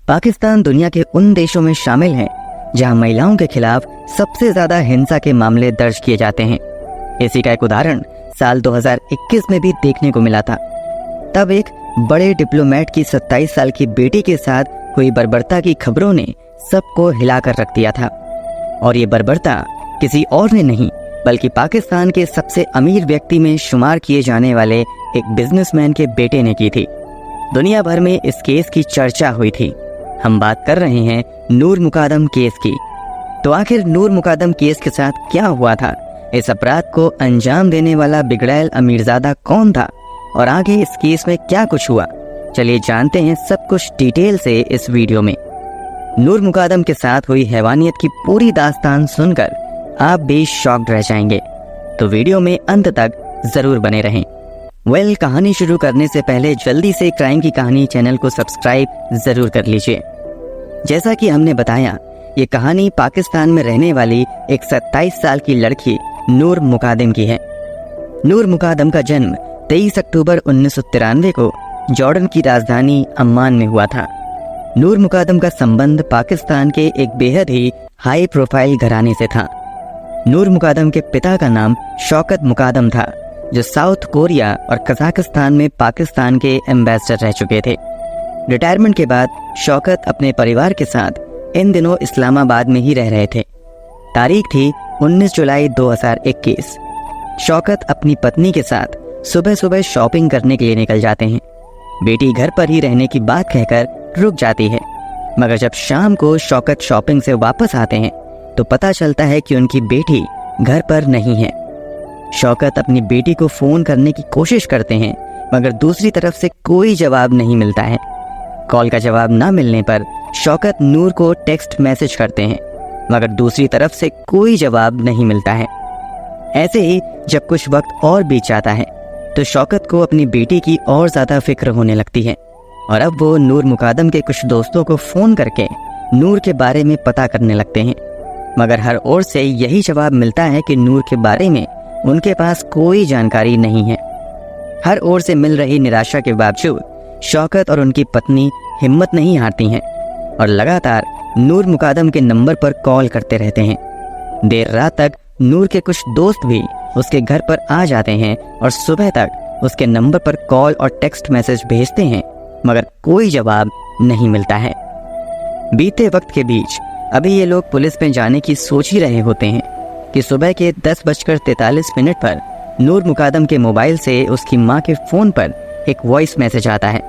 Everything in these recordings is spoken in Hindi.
पाकिस्तान दुनिया के उन देशों में शामिल है जहां महिलाओं के खिलाफ सबसे ज्यादा हिंसा के मामले दर्ज किए जाते हैं। इसी का एक उदाहरण साल 2021 में भी देखने को मिला था। तब एक बड़े डिप्लोमेट की 27 साल की बेटी के साथ हुई बर्बरता की खबरों ने सबको हिलाकर रख दिया था। और ये बर्बरता किसी और ने नहीं बल्कि पाकिस्तान के सबसे अमीर व्यक्ति में शुमार किए जाने वाले एक बिजनेसमैन के बेटे ने की थी। दुनिया भर में इस केस की चर्चा हुई थी। हम बात कर रहे हैं नूर मुकादम केस की। तो आखिर नूर मुकादम केस के साथ क्या हुआ था? इस अपराध को अंजाम देने वाला बिगड़ैल अमीरजादा कौन था और आगे इस केस में क्या कुछ हुआ? चलिए जानते हैं सब कुछ डिटेल से इस वीडियो में। नूर मुकादम के साथ हुई हैवानियत की पूरी दास्तान सुनकर आप भी शॉक्ड रह जाएंगे, तो वीडियो में अंत तक जरूर बने रहें। कहानी शुरू करने से पहले जल्दी से क्राइम की कहानी चैनल को सब्सक्राइब जरूर कर लीजिए। जैसा कि हमने बताया, ये कहानी पाकिस्तान में रहने वाली एक 27 साल की लड़की नूर मुकादम की है। नूर मुकादम का जन्म 23 अक्टूबर 1993 को जॉर्डन की राजधानी अम्मान में हुआ था। नूर मुकादम का संबंध पाकिस्तान के एक बेहद ही हाई प्रोफाइल घराने से था। नूर मुकादम के पिता का नाम शौकत मुकादम था, जो साउथ कोरिया और कजाकिस्तान में पाकिस्तान के एम्बेसडर रह चुके थे। रिटायरमेंट के बाद शौकत अपने परिवार के साथ इन दिनों इस्लामाबाद में ही रह रहे थे। तारीख थी 19 जुलाई 2021। शौकत अपनी पत्नी के साथ सुबह सुबह शॉपिंग करने के लिए निकल जाते हैं। बेटी घर पर ही रहने की बात कहकर रुक जाती है, मगर जब शाम को शौकत शॉपिंग से वापस आते हैं तो पता चलता है कि उनकी बेटी घर पर नहीं है। शौकत अपनी बेटी को फोन करने की कोशिश करते हैं, मगर दूसरी तरफ से कोई जवाब नहीं मिलता है। कॉल का जवाब ना मिलने पर शौकत नूर को टेक्स्ट मैसेज करते हैं, मगर दूसरी तरफ से कोई जवाब नहीं मिलता है। ऐसे ही जब कुछ वक्त और बीत जाता है तो शौकत को अपनी बेटी की और ज्यादा फिक्र होने लगती है और अब वो नूर मुकादम के कुछ दोस्तों को फोन करके नूर के बारे में पता करने लगते हैं, मगर हर ओर से यही जवाब मिलता है कि नूर के बारे में उनके पास कोई जानकारी नहीं है। हर ओर से मिल रही निराशा के बावजूद शौकत और उनकी पत्नी हिम्मत नहीं हारती हैं और लगातार नूर मुकादम के नंबर पर कॉल करते रहते हैं। देर रात तक नूर के कुछ दोस्त भी उसके घर पर आ जाते हैं और सुबह तक उसके नंबर पर कॉल और टेक्स्ट मैसेज भेजते हैं, मगर कोई जवाब नहीं मिलता है। बीते वक्त के बीच अभी ये लोग पुलिस में जाने की सोच ही रहे होते हैं कि सुबह के 10:43 पर नूर मुकादम के मोबाइल से उसकी मां के फोन पर एक वॉइस मैसेज आता है।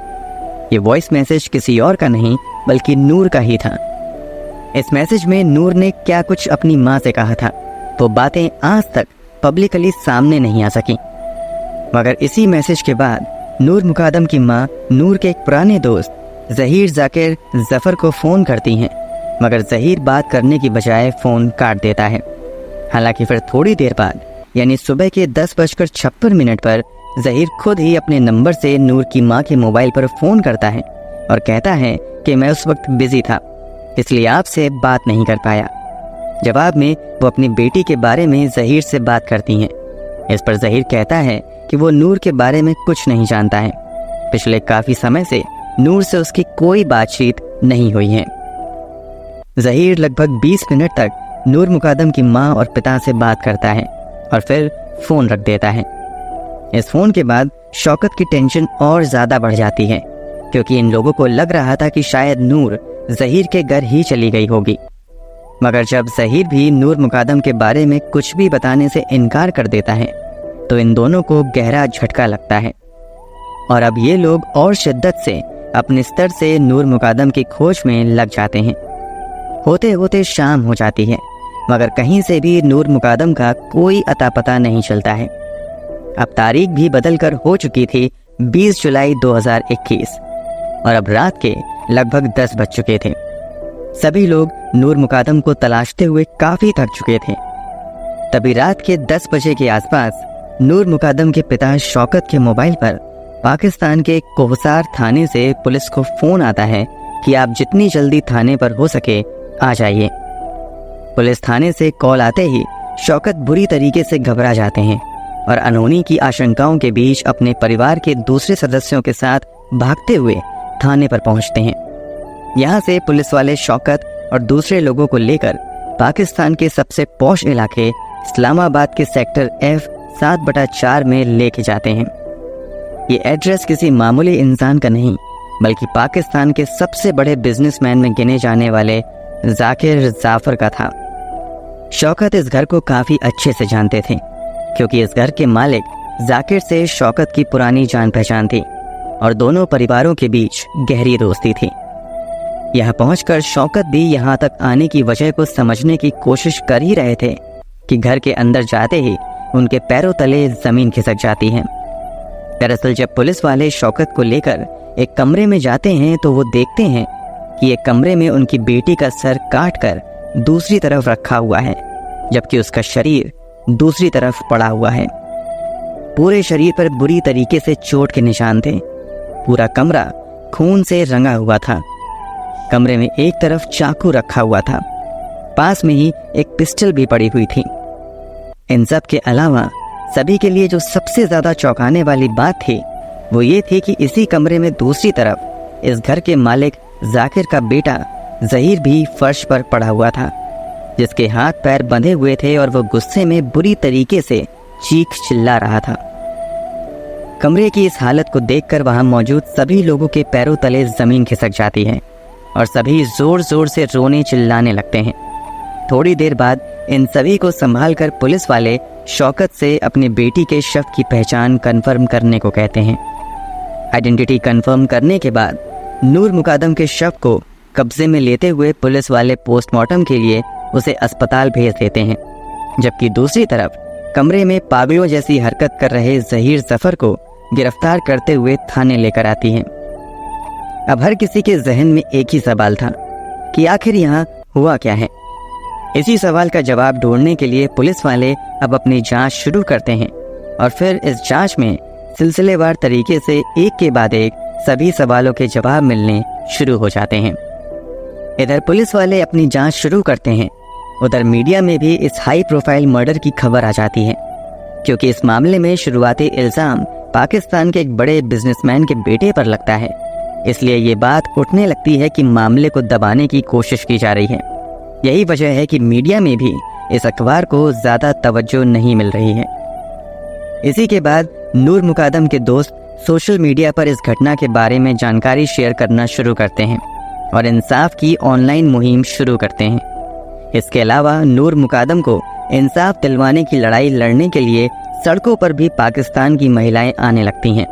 ये वॉइस मैसेज किसी और का नहीं बल्कि नूर का ही था। इस मैसेज में नूर ने क्या कुछ अपनी मां से कहा था वो बातें आज तक पब्लिकली सामने नहीं आ सकी, मगर इसी मैसेज के बाद नूर मुकादम की मां नूर के एक पुराने दोस्त जहीर जाकिर जफर को फोन करती हैं, मगर जहीर बात करने की बजाय फोन काट देता है। हालांकि फिर थोड़ी देर बाद यानी सुबह के 10:56 पर जहीर खुद ही अपने नंबर से नूर की मां के मोबाइल पर फोन करता है और कहता है कि मैं उस वक्त बिजी था इसलिए आपसे बात नहीं कर पाया। जवाब में वो अपनी बेटी के बारे में जहीर से बात करती हैं। इस पर जहीर कहता है कि वो नूर के बारे में कुछ नहीं जानता है। पिछले काफी समय से नूर से उसकी कोई बातचीत नहीं हुई है। जहीर लगभग 20 मिनट तक नूर मुकादम की मां और पिता से बात करता है और फिर फोन रख देता है। इस फोन के बाद शौकत की टेंशन और ज्यादा बढ़ जाती है, क्योंकि इन लोगों को लग रहा था कि शायद नूर जहीर के घर ही चली गई होगी। मगर जब जहीर भी नूर मुकादम के बारे में कुछ भी बताने से इनकार कर देता है तो इन दोनों को गहरा झटका लगता है और अब ये लोग और शिद्दत से अपने स्तर से नूर मुकादम की खोज में लग जाते हैं। होते होते शाम हो जाती है, मगर कहीं से भी नूर मुकादम का कोई अता पता नहीं चलता है। अब तारीख भी बदलकर हो चुकी थी 20 जुलाई 2021 और अब रात के लगभग 10 बज चुके थे। सभी लोग नूर मुकादम को तलाशते हुए काफी थक चुके थे। तभी रात के 10 बजे के आसपास नूर मुकादम के पिता शौकत के मोबाइल पर पाकिस्तान के कोहसार थाने से पुलिस को फोन आता है कि आप जितनी जल्दी थाने पर हो सके आ जाइए। पुलिस थाने से कॉल आते ही शौकत बुरी तरीके से घबरा जाते हैं और अनहोनी की आशंकाओं के बीच अपने परिवार के दूसरे सदस्यों के साथ भागते हुए थाने पर पहुंचते हैं। यहाँ से पुलिस वाले शौकत और दूसरे लोगों को लेकर पाकिस्तान के सबसे पॉश इलाके इस्लामाबाद के सेक्टर F7/4 में लेके जाते हैं। ये एड्रेस किसी मामूली इंसान का नहीं, बल्कि पाकिस्तान के सबसे बड़े बिजनेसमैन में गिने जाने वाले जाकिर जाफर का था। शौकत इस घर को काफ़ी अच्छे से जानते थे, क्योंकि इस घर के मालिक जाकिर से शौकत की पुरानी जान पहचान थी और दोनों परिवारों के बीच गहरी दोस्ती थी। यहाँ पहुंचकर शौकत भी यहाँ तक आने की वजह को समझने की कोशिश कर ही रहे थे कि घर के अंदर जाते ही उनके पैरों तले जमीन खिसक जाती है। दरअसल जब पुलिस वाले शौकत को लेकर एक कमरे में जाते हैं तो वो देखते हैं कि एक कमरे में उनकी बेटी का सर काट कर दूसरी तरफ रखा हुआ है, जबकि उसका शरीर दूसरी तरफ पड़ा हुआ है। पूरे शरीर पर बुरी तरीके से चोट के निशान थे। पूरा कमरा खून से रंगा हुआ था। कमरे में एक तरफ चाकू रखा हुआ था, पास में ही एक पिस्टल भी पड़ी हुई थी। इन सब के अलावा सभी के लिए जो सबसे ज्यादा चौंकाने वाली बात थी वो ये थी कि इसी कमरे में दूसरी तरफ इस घर के मालिक जाकिर का बेटा जहीर भी फर्श पर पड़ा हुआ था, जिसके हाथ पैर बंधे हुए थे और वो गुस्से में बुरी तरीके से चीख चिल्ला रहा था। कमरे की इस हालत को देखकर वहां मौजूद सभी लोगों के पैरों तले जमीन खिसक जाती है और सभी जोर जोर से रोने चिल्लाने लगते हैं। थोड़ी देर बाद इन सभी को संभालकर पुलिस वाले शौकत से अपनी बेटी के शव की पहचान कंफर्म करने को कहते हैं। आइडेंटिटी कंफर्म करने के बाद नूर मुकादम के शव को कब्जे में लेते हुए पुलिस वाले पोस्टमार्टम के लिए उसे अस्पताल भेज देते हैं, जबकि दूसरी तरफ कमरे में पागलों जैसी हरकत कर रहे जहीर जफर को गिरफ्तार करते हुए थाने लेकर आती हैं। अब हर किसी के जहन में एक ही सवाल था कि आखिर यहाँ हुआ क्या है। इसी सवाल का जवाब ढूंढने के लिए पुलिस वाले अब अपनी जांच शुरू करते हैं और फिर इस जांच में सिलसिलेवार तरीके से एक के बाद एक सभी सवालों के जवाब मिलने शुरू हो जाते हैं। इधर पुलिस वाले अपनी जांच शुरू करते हैं, उधर मीडिया में भी इस हाई प्रोफाइल मर्डर की खबर आ जाती है, क्योंकि इस मामले में शुरुआती इल्जाम पाकिस्तान के एक बड़े बिजनेसमैन के बेटे पर लगता है। इसलिए ये बात उठने लगती है कि मामले को दबाने की कोशिश की जा रही है। यही वजह है कि मीडिया में भी इस अखबार को ज्यादा तवज्जो नहीं मिल रही है। इसी के बाद नूर मुकादम के दोस्त सोशल मीडिया पर इस घटना के बारे में जानकारी शेयर करना शुरू करते हैं और इंसाफ की ऑनलाइन मुहिम शुरू करते हैं। इसके अलावा नूर मुकादम को इंसाफ दिलवाने की लड़ाई लड़ने के लिए सड़कों पर भी पाकिस्तान की महिलाएं आने लगती हैं।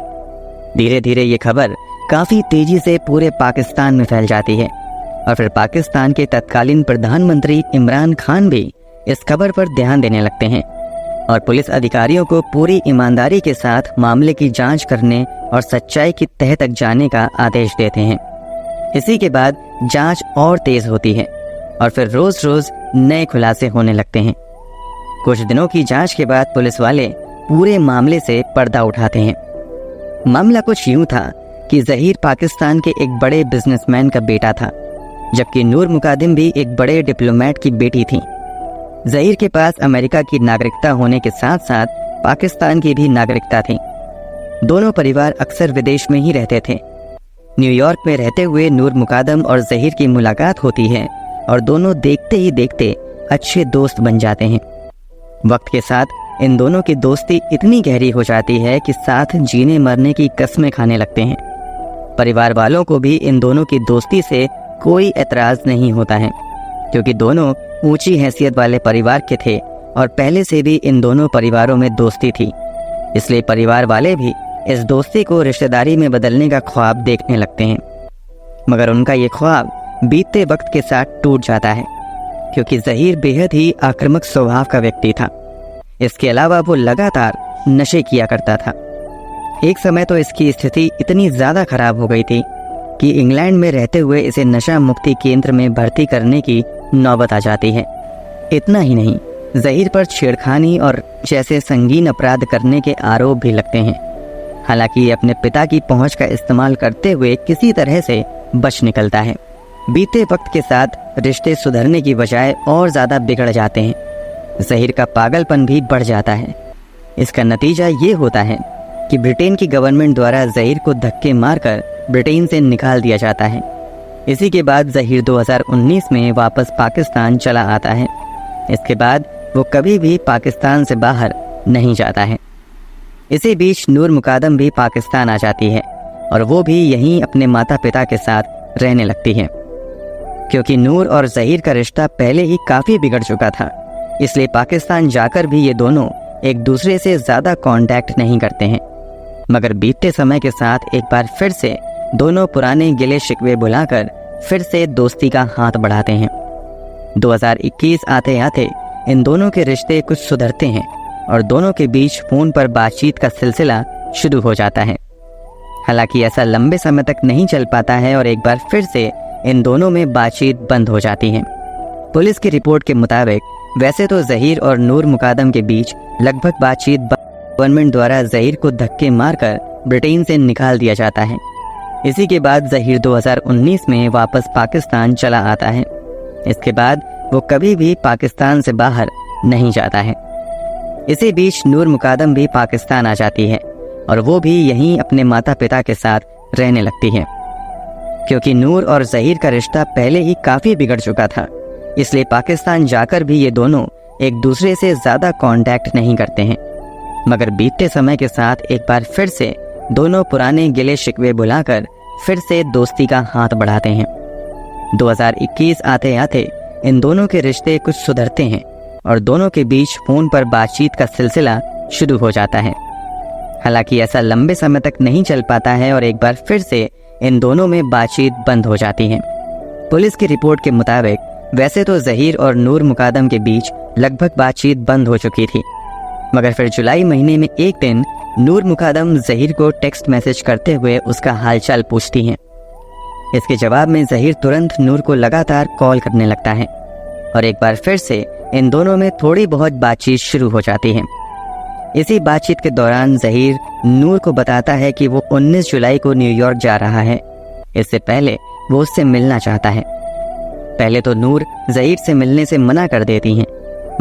धीरे धीरे ये खबर काफी तेजी से पूरे पाकिस्तान में फैल जाती है और फिर पाकिस्तान के तत्कालीन प्रधानमंत्री इमरान खान भी इस खबर पर ध्यान देने लगते हैं और पुलिस अधिकारियों को पूरी ईमानदारी के साथ मामले की जांच करने और सच्चाई की तह तक जाने का आदेश देते हैं। इसी के बाद जांच और तेज होती है और फिर रोज रोज नए खुलासे होने लगते हैं। कुछ दिनों की जांच के बाद पुलिस वाले पूरे मामले से पर्दा उठाते हैं। मामला कुछ यूं था कि जहीर पाकिस्तान के एक बड़े बिजनेसमैन का बेटा था, जबकि नूर मुकादिम भी एक बड़े डिप्लोमेट की बेटी थी। जहीर के पास अमेरिका की नागरिकता होने के साथ साथ पाकिस्तान की भी नागरिकता थी। दोनों परिवार अक्सर विदेश में ही रहते थे। न्यूयॉर्क में रहते हुए नूर मुकादम और जहीर की मुलाकात होती है और दोनों देखते ही देखते अच्छे दोस्त बन जाते हैं। वक्त के साथ इन दोनों की दोस्ती इतनी गहरी हो जाती है कि साथ जीने मरने की कसमें खाने लगते हैं। परिवार वालों को भी इन दोनों की दोस्ती से कोई एतराज नहीं होता है, क्योंकि दोनों ऊंची हैसियत वाले परिवार के थे और पहले से भी इन दोनों परिवारों में दोस्ती थी। इसलिए परिवार वाले भी इस दोस्ती को रिश्तेदारी में बदलने का ख्वाब देखने लगते हैं, मगर उनका ये ख्वाब बीतते वक्त के साथ टूट जाता है, क्योंकि जहीर बेहद ही आक्रामक स्वभाव का व्यक्ति था। इसके अलावा वो लगातार नशे किया करता था। एक समय तो इसकी स्थिति इतनी ज़्यादा खराब हो गई थी कि इंग्लैंड में रहते हुए इसे नशा मुक्ति केंद्र में भर्ती करने की नौबत आ जाती है। इतना ही नहीं, जहीर पर छेड़खानी और जैसे संगीन अपराध करने के आरोप भी लगते हैं। हालांकि ये अपने पिता की पहुंच का इस्तेमाल करते हुए किसी तरह से बच निकलता है। बीते वक्त के साथ रिश्ते सुधरने की बजाय और ज़्यादा बिगड़ जाते हैं। जहीर का पागलपन भी बढ़ जाता है। इसका नतीजा ये होता है कि ब्रिटेन की गवर्नमेंट द्वारा जहीर को धक्के मारकर ब्रिटेन से निकाल दिया जाता है। इसी के बाद ज़हीर 2019 में वापस पाकिस्तान चला आता है। इसके बाद वो कभी भी पाकिस्तान से बाहर नहीं जाता है। इसी बीच नूर मुकादम भी पाकिस्तान आ जाती है और वो भी यहीं अपने माता पिता के साथ रहने लगती है। क्योंकि नूर और ज़हीर का रिश्ता पहले ही काफ़ी बिगड़ चुका था, इसलिए पाकिस्तान जाकर भी ये दोनों एक दूसरे से ज़्यादा कांटेक्ट नहीं करते हैं। मगर बीतते समय के साथ एक बार फिर से दोनों पुराने गिले शिकवे बुलाकर फिर से दोस्ती का हाथ बढ़ाते हैं। 2021 आते आते इन दोनों के रिश्ते कुछ सुधरते हैं और दोनों के बीच फ़ोन पर बातचीत का सिलसिला शुरू हो जाता है। हालांकि ऐसा लंबे समय तक नहीं चल पाता है और एक बार फिर से इन दोनों में बातचीत बंद हो जाती है। पुलिस की रिपोर्ट के मुताबिक वैसे तो ज़हीर और नूर मुकादम के बीच लगभग बातचीत गवर्नमेंट द्वारा ज़हीर को धक्के मारकर ब्रिटेन से निकाल दिया जाता है। इसी के बाद ज़हीर 2019 में वापस पाकिस्तान चला आता है। इसके बाद वो कभी भी पाकिस्तान से बाहर नहीं जाता है। इसी बीच नूर मुकादम भी पाकिस्तान आ जाती है और वो भी यहीं अपने माता पिता के साथ रहने लगती है। क्योंकि नूर और ज़हीर का रिश्ता पहले ही काफ़ी बिगड़ चुका था, इसलिए पाकिस्तान जाकर भी ये दोनों एक दूसरे से ज़्यादा कांटेक्ट नहीं करते हैं। मगर बीतते समय के साथ एक बार फिर से दोनों पुराने गिले शिकवे बुलाकर फिर से दोस्ती का हाथ बढ़ाते हैं। 2021 आते आते इन दोनों के रिश्ते कुछ सुधरते हैं और दोनों के बीच फ़ोन पर बातचीत का सिलसिला शुरू हो जाता है। हालांकि ऐसा लंबे समय तक नहीं चल पाता है और एक बार फिर से इन दोनों में बातचीत बंद हो जाती है। पुलिस की रिपोर्ट के मुताबिक वैसे तो ज़हीर और नूर मुकादम के बीच लगभग बातचीत बंद हो चुकी थी, मगर फिर जुलाई महीने में एक दिन नूर मुकादम ज़हीर को टेक्स्ट मैसेज करते हुए उसका हालचाल पूछती हैं। इसके जवाब में ज़हीर तुरंत नूर को लगातार कॉल करने लगता है और एक बार फिर से इन दोनों में थोड़ी बहुत बातचीत शुरू हो जाती है। इसी बातचीत के दौरान ज़हीर नूर को बताता है कि वो 19 जुलाई को न्यूयॉर्क जा रहा है। इससे पहले वो उससे मिलना चाहता है। पहले तो नूर ज़हीर से मिलने से मना कर देती हैं,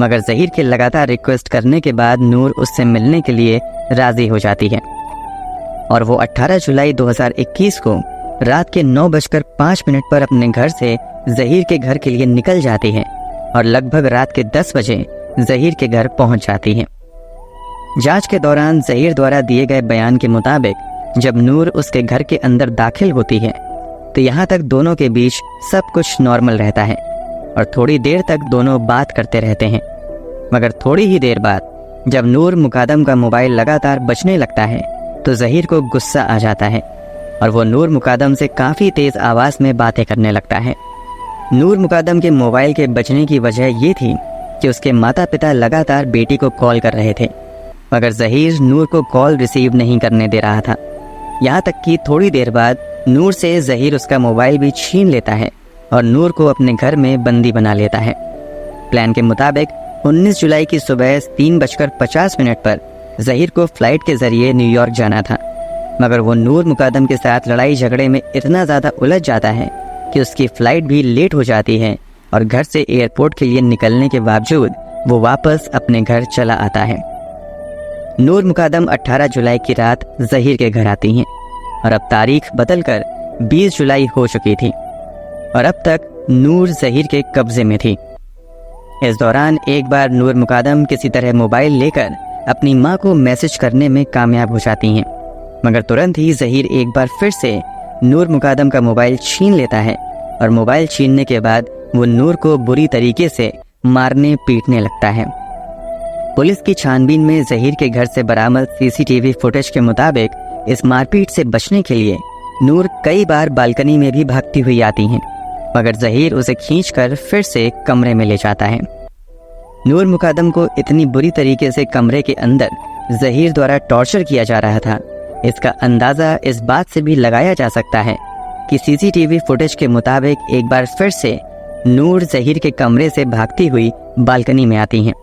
मगर ज़हीर के लगातार रिक्वेस्ट करने के बाद नूर उससे मिलने के लिए राज़ी हो जाती है और वो 18 जुलाई 2021 को रात के 9:05 पर अपने घर से ज़हीर के घर के लिए निकल जाती है और लगभग रात के 10 बजे ज़हीर के घर पहुंच जाती है। जांच के दौरान ज़हीर द्वारा दिए गए बयान के मुताबिक जब नूर उसके घर के अंदर दाखिल होती है तो यहाँ तक दोनों के बीच सब कुछ नॉर्मल रहता है और थोड़ी देर तक दोनों बात करते रहते हैं। मगर थोड़ी ही देर बाद जब नूर मुकादम का मोबाइल लगातार बजने लगता है तो ज़हीर को गुस्सा आ जाता है और वो नूर मुकादम से काफ़ी तेज़ आवाज़ में बातें करने लगता है। नूर मुकादम के मोबाइल के बजने की वजह ये थी कि उसके माता पिता लगातार बेटी को कॉल कर रहे थे, मगर ज़हीर नूर को कॉल रिसीव नहीं करने दे रहा था। यहाँ तक कि थोड़ी देर बाद नूर से ज़हीर उसका मोबाइल भी छीन लेता है और नूर को अपने घर में बंदी बना लेता है। प्लान के मुताबिक 19 जुलाई की सुबह 3:50 पर ज़हीर को फ़्लाइट के ज़रिए न्यूयॉर्क जाना था, मगर वो नूर मुकादम के साथ लड़ाई झगड़े में इतना ज़्यादा उलझ जाता है कि उसकी फ़्लाइट भी लेट हो जाती है और घर से एयरपोर्ट के लिए निकलने के बावजूद वो वापस अपने घर चला आता है। नूर मुकादम 18 जुलाई की रात ज़हीर के घर आती हैं और अब तारीख बदलकर 20 जुलाई हो चुकी थी और अब तक नूर ज़हीर के कब्जे में थी। इस दौरान एक बार नूर मुकादम किसी तरह मोबाइल लेकर अपनी मां को मैसेज करने में कामयाब हो जाती हैं, मगर तुरंत ही ज़हीर एक बार फिर से नूर मुकादम का मोबाइल छीन लेता है और मोबाइल छीनने के बाद वो नूर को बुरी तरीके से मारने पीटने लगता है। पुलिस की छानबीन में ज़हीर के घर से बरामद सीसीटीवी फुटेज के मुताबिक इस मारपीट से बचने के लिए नूर कई बार बालकनी में भी भागती हुई आती हैं, मगर ज़हीर उसे खींचकर फिर से कमरे में ले जाता है। नूर मुकादम को इतनी बुरी तरीके से कमरे के अंदर ज़हीर द्वारा टॉर्चर किया जा रहा था, इसका अंदाज़ा इस बात से भी लगाया जा सकता है कि सीसीटीवी फुटेज के मुताबिक एक बार फिर से नूर ज़हीर के कमरे से भागती हुई बालकनी में आती हैं।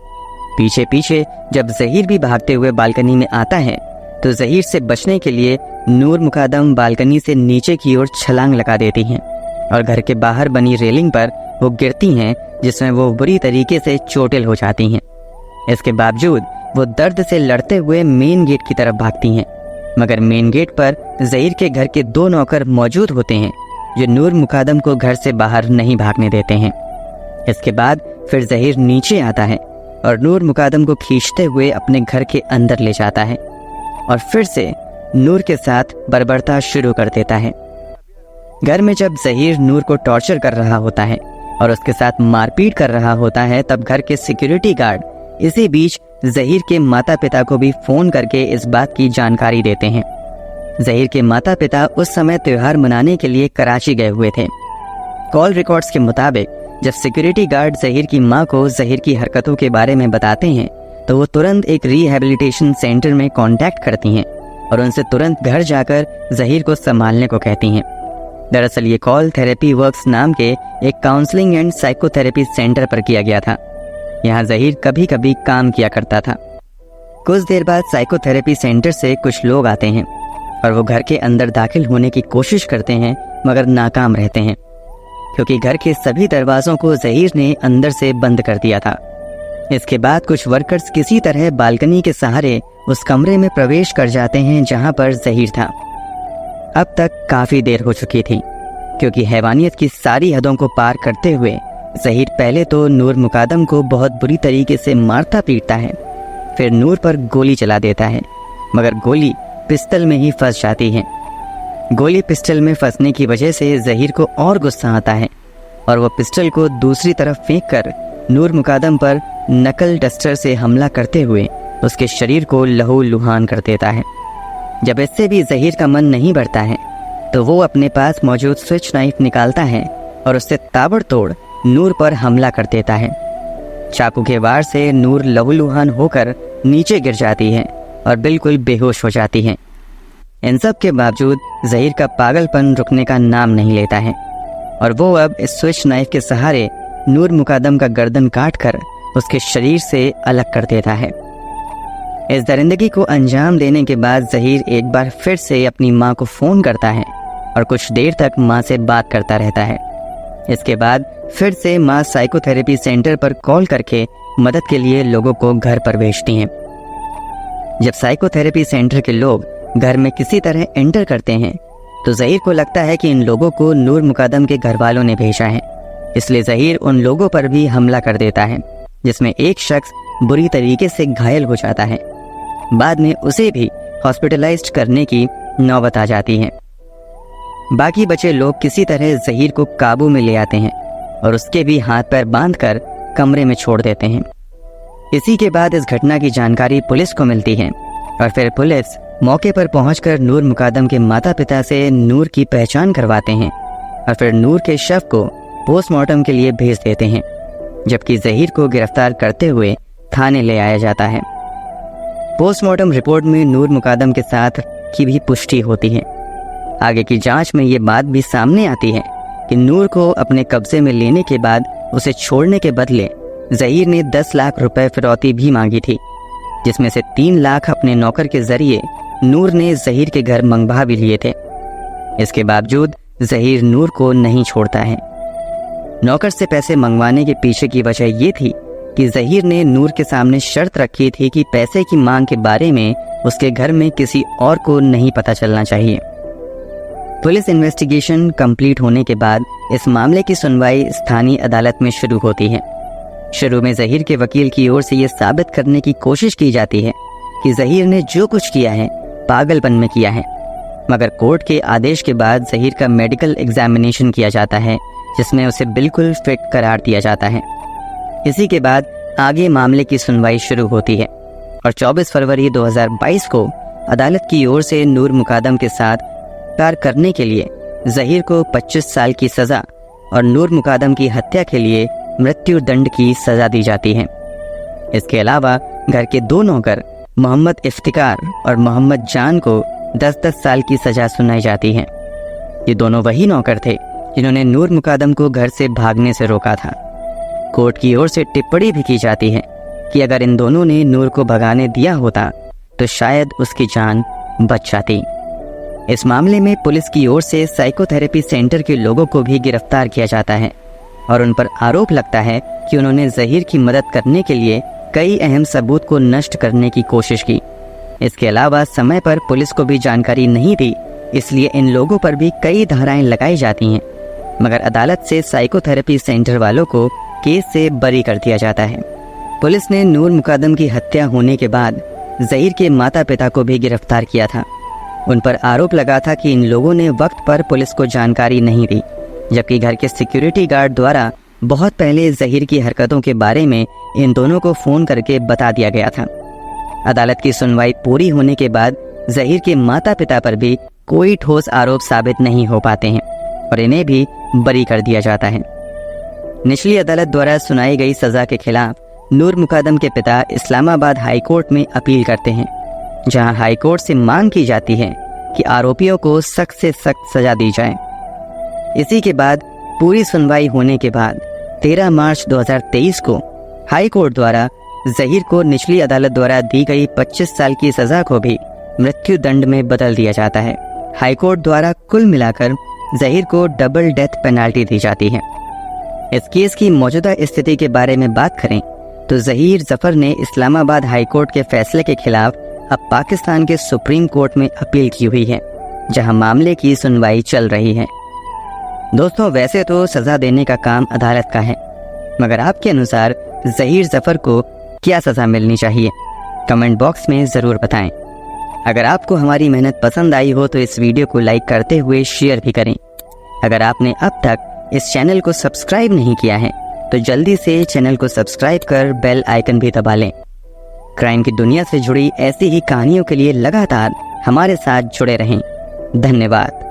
पीछे पीछे जब ज़हीर भी भागते हुए बालकनी में आता है तो ज़हीर से बचने के लिए नूर मुकादम बालकनी से नीचे की ओर छलांग लगा देती हैं और घर के बाहर बनी रेलिंग पर वो गिरती हैं, जिसमें वो बुरी तरीके से चोटिल हो जाती हैं। इसके बावजूद वो दर्द से लड़ते हुए मेन गेट की तरफ भागती हैं, मगर मेन गेट पर ज़हीर के घर के 2 नौकर मौजूद होते हैं जो नूर मुकादम को घर से बाहर नहीं भागने देते हैं। इसके बाद फिर जहीर नीचे आता है और नूर मुकादम को खींचते हुए अपने घर के अंदर ले जाता है और फिर से नूर के साथ बर्बरता शुरू कर देता है। घर में जब जहीर नूर को टॉर्चर कर रहा होता है और उसके साथ मारपीट कर रहा होता है, तब घर के सिक्योरिटी गार्ड इसी बीच जहीर के माता पिता को भी फोन करके इस बात की जानकारी देते हैं। जहीर के माता पिता उस समय त्योहार मनाने के लिए कराची गए हुए थे। कॉल रिकॉर्ड्स के मुताबिक जब सिक्योरिटी गार्ड जहीर की मां को जहीर की हरकतों के बारे में बताते हैं तो वो तुरंत एक रिहैबिलिटेशन सेंटर में कांटेक्ट करती हैं और उनसे तुरंत घर जाकर जहीर को संभालने को कहती हैं। दरअसल ये कॉल थेरेपी वर्क्स नाम के एक काउंसलिंग एंड साइकोथेरेपी सेंटर पर किया गया था। यहाँ जहीर कभी कभी काम किया करता था। कुछ देर बाद साइकोथेरेपी सेंटर से कुछ लोग आते हैं और वो घर के अंदर दाखिल होने की कोशिश करते हैं मगर नाकाम रहते हैं, क्योंकि घर के सभी दरवाजों को जहीर ने अंदर से बंद कर दिया था। इसके बाद कुछ वर्कर्स किसी तरह बालकनी के सहारे उस कमरे में प्रवेश कर जाते हैं जहां पर जहीर था। अब तक काफी देर हो चुकी थी, क्योंकि हैवानियत की सारी हदों को पार करते हुए जहीर पहले तो नूर मुकादम को बहुत बुरी तरीके से मारता पीटता है, फिर नूर पर गोली चला देता है, मगर गोली पिस्टल में ही फंस जाती है। गोली पिस्टल में फंसने की वजह से जहीर को और गुस्सा आता है और वह पिस्टल को दूसरी तरफ फेंककर नूर मुकादम पर नकल डस्टर से हमला करते हुए उसके शरीर को लहूलुहान कर देता है। जब इससे भी जहीर का मन नहीं भरता है तो वो अपने पास मौजूद स्विच नाइफ निकालता है और उससे ताबड़तोड़ नूर पर हमला कर देता है। चाकू के वार से नूर लहूलुहान होकर नीचे गिर जाती है और बिल्कुल बेहोश हो जाती है। इन सब के बावजूद जहीर का पागलपन रुकने का नाम नहीं लेता है और वो अब इस स्विच नाइफ के सहारे नूर मुकादम का गर्दन काटकर उसके शरीर से अलग कर देता है। इस दरिंदगी को अंजाम देने के बाद जहीर एक बार फिर से अपनी मां को फोन करता है और कुछ देर तक मां से बात करता रहता है। इसके बाद फिर से मां साइकोथेरेपी सेंटर पर कॉल करके मदद के लिए लोगों को घर पर भेजती हैं। जब साइकोथेरेपी सेंटर के लोग घर में किसी तरह एंटर करते हैं तो जहीर को लगता है कि इन लोगों को नूर मुकादम के घर वालों ने भेजा है, इसलिए जहीर उन लोगों पर भी हमला कर देता है, जिसमें एक शख्स बुरी तरीके से घायल हो जाता है। बाद में उसे भी हॉस्पिटलाइज्ड करने की नौबत आ जाती है। बाकी बचे लोग किसी तरह जहीर को काबू में ले आते हैं और उसके भी हाथ पैर बांधकर कमरे में छोड़ देते हैं। इसी के बाद इस घटना की जानकारी पुलिस को मिलती है और फिर पुलिस मौके पर पहुंचकर नूर मुकादम के माता पिता से नूर की पहचान करवाते हैं और फिर नूर के शव को पोस्टमार्टम के लिए भेज देते हैं, जबकि जहीर को गिरफ्तार करते हुए थाने ले आया जाता है। पोस्टमार्टम रिपोर्ट में नूर मुकादम के साथ की भी पुष्टि होती है। आगे की जांच में ये बात भी सामने आती है कि नूर को अपने कब्जे में लेने के बाद उसे छोड़ने के बदले जहीर ने 10 लाख रुपए फिरौती भी मांगी थी, जिसमें से 3 लाख अपने नौकर के जरिए नूर ने जहीर के घर मंगवा भी लिए थे। इसके बावजूद जहीर नूर को नहीं छोड़ता है। नौकर से पैसे मंगवाने के पीछे की वजह ये थी कि जहीर ने नूर के सामने शर्त रखी थी कि पैसे की मांग के बारे में उसके घर में किसी और को नहीं पता चलना चाहिए। पुलिस इन्वेस्टिगेशन कंप्लीट होने के बाद इस मामले की सुनवाई स्थानीय अदालत में शुरू होती है। शुरू में जहीर के वकील की ओर से यह साबित करने की कोशिश की जाती है कि जहीर ने जो कुछ किया है पागलपन में किया है, मगर कोर्ट के आदेश के बाद जहीर का मेडिकल एग्जामिनेशन किया जाता है, जिसमें उसे बिल्कुल फिट करार दिया जाता है। इसी के बाद आगे मामले की सुनवाई शुरू होती है और 24 फरवरी 2022 को अदालत की ओर से नूर मुकादम के साथ प्यार करने के लिए जहीर को 25 साल की सजा और नूर मुकादम की हत्या के लिए मृत्यु दंड की सजा दी जाती है। इसके अलावा घर के 2 नौकर मोहम्मद इफ्तिकार और मोहम्मद जान को 10-10 साल की सजा सुनाई जाती है। ये दोनों वही नौकर थे जिन्होंने नूर मुकादम को घर से भागने से रोका था। कोर्ट की ओर से टिप्पणी भी की जाती है कि अगर इन दोनों ने नूर को भगाने दिया होता तो शायद उसकी जान बच जाती। इस मामले में पुलिस की ओर से साइकोथेरेपी सेंटर के लोगों को भी गिरफ्तार किया जाता है और उन पर आरोप लगता है कि उन्होंने जहीर की मदद करने के लिए कई अहम सबूत को नष्ट करने की कोशिश की। इसके अलावा समय पर पुलिस को भी जानकारी नहीं दी इसलिए इन लोगों पर भी कई धाराएं लगाई जाती हैं, मगर अदालत से साइकोथेरेपी सेंटर वालों को केस से बरी कर दिया जाता है। पुलिस ने नूर मुकादम की हत्या होने के बाद ज़हीर के माता पिता को भी गिरफ्तार किया था। उन पर आरोप लगा था कि इन लोगों ने वक्त पर पुलिस को जानकारी नहीं दी, जबकि घर के सिक्योरिटी गार्ड द्वारा बहुत पहले ज़हीर की हरकतों के बारे में इन दोनों को फ़ोन करके बता दिया गया था। अदालत की सुनवाई पूरी होने के बाद ज़हीर के माता पिता पर भी कोई ठोस आरोप साबित नहीं हो पाते हैं और इन्हें भी बरी कर दिया जाता है। निचली अदालत द्वारा सुनाई गई सज़ा के खिलाफ नूर मुकादम के पिता इस्लामाबाद हाई कोर्ट में अपील करते हैं, जहां हाई कोर्ट से मांग की जाती है कि आरोपियों को सख्त से सख्त सजा दी जाए। इसी के बाद पूरी सुनवाई होने के बाद 13 मार्च 2023 को हाई कोर्ट द्वारा ज़हीर को निचली अदालत द्वारा दी गई 25 साल की सजा को भी मृत्यु दंड में बदल दिया जाता है। हाई कोर्ट द्वारा कुल मिलाकर ज़हीर को डबल डेथ पेनाल्टी दी जाती है। इस केस की मौजूदा स्थिति के बारे में बात करें तो ज़हीर ज़फ़र ने इस्लामाबाद हाई कोर्ट के फैसले के खिलाफ अब पाकिस्तान के सुप्रीम कोर्ट में अपील की हुई है, जहां मामले की सुनवाई चल रही है। दोस्तों, वैसे तो सज़ा देने का काम अदालत का है, मगर आपके अनुसार ज़हीर ज़फ़र को क्या सज़ा मिलनी चाहिए? कमेंट बॉक्स में ज़रूर बताएं। अगर आपको हमारी मेहनत पसंद आई हो तो इस वीडियो को लाइक करते हुए शेयर भी करें। अगर आपने अब तक इस चैनल को सब्सक्राइब नहीं किया है तो जल्दी से चैनल को सब्सक्राइब कर बेल आइकन भी दबा लें। क्राइम की दुनिया से जुड़ी ऐसी ही कहानियों के लिए लगातार हमारे साथ जुड़े रहें। धन्यवाद।